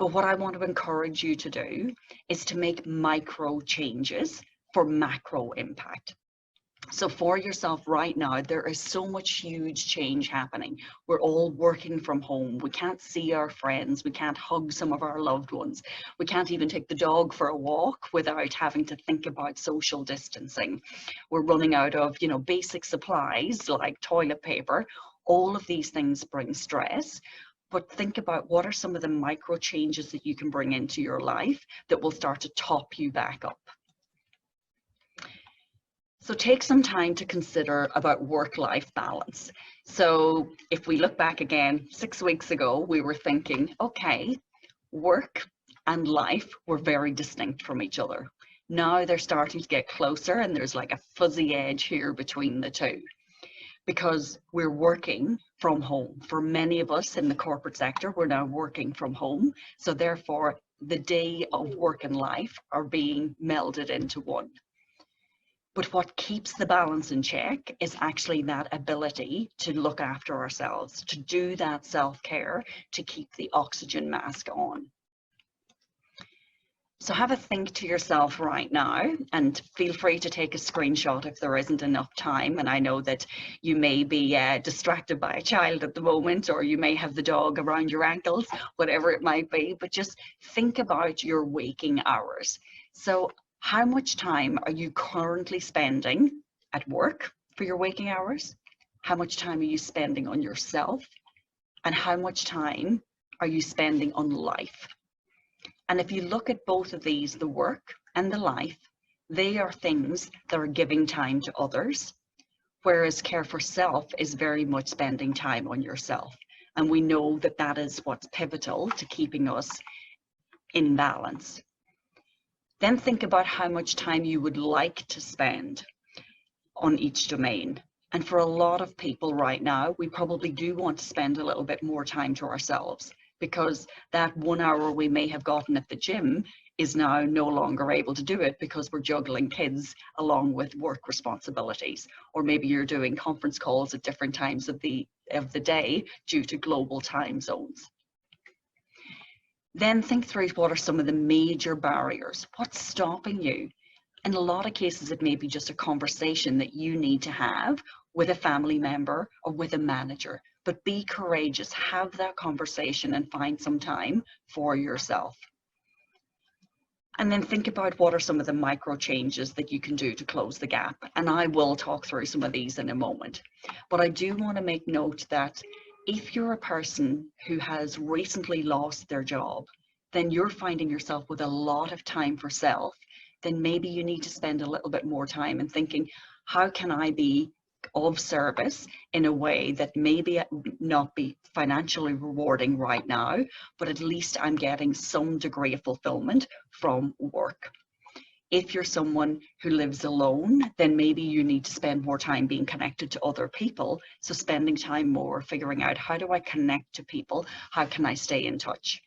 But what I want to encourage you to do is to make micro changes for macro impact. So for yourself right now, there is so much huge change happening. We're all working from home. We can't see our friends. We can't hug some of our loved ones. We can't even take the dog for a walk without having to think about social distancing. We're running out of, basic supplies like toilet paper. All of these things bring stress. But think about what are some of the micro changes that you can bring into your life that will start to top you back up. So take some time to consider about work-life balance. So if we look back again, 6 weeks ago, we were thinking, okay, work and life were very distinct from each other. Now they're starting to get closer and there's like a fuzzy edge here between the two because we're working from home. For many of us in the corporate sector, we're now working from home. So therefore, the day of work and life are being melded into one. But what keeps the balance in check is actually that ability to look after ourselves, to do that self-care, to keep the oxygen mask on. So have a think to yourself right now, and feel free to take a screenshot if there isn't enough time. And I know that you may be distracted by a child at the moment, or you may have the dog around your ankles, whatever it might be, but just think about your waking hours. So how much time are you currently spending at work for your waking hours? How much time are you spending on yourself? And how much time are you spending on life? And if you look at both of these, the work and the life, they are things that are giving time to others, whereas care for self is very much spending time on yourself. And we know that that is what's pivotal to keeping us in balance. Then think about how much time you would like to spend on each domain. And for a lot of people right now, we probably do want to spend a little bit more time to ourselves because that 1 hour we may have gotten at the gym is now no longer able to do it because we're juggling kids along with work responsibilities. Or maybe you're doing conference calls at different times of the day due to global time zones. Then think through what are some of the major barriers. What's stopping you? In a lot of cases, it may be just a conversation that you need to have with a family member or with a manager. But be courageous, have that conversation and find some time for yourself. And then think about what are some of the micro changes that you can do to close the gap. And I will talk through some of these in a moment. But I do want to make note that if you're a person who has recently lost their job, then you're finding yourself with a lot of time for self, then maybe you need to spend a little bit more time in thinking, how can I be of service in a way that maybe not be financially rewarding right now, but at least I'm getting some degree of fulfillment from work. If you're someone who lives alone, then maybe you need to spend more time being connected to other people. So spending time more figuring out, how do I connect to people? How can I stay in touch?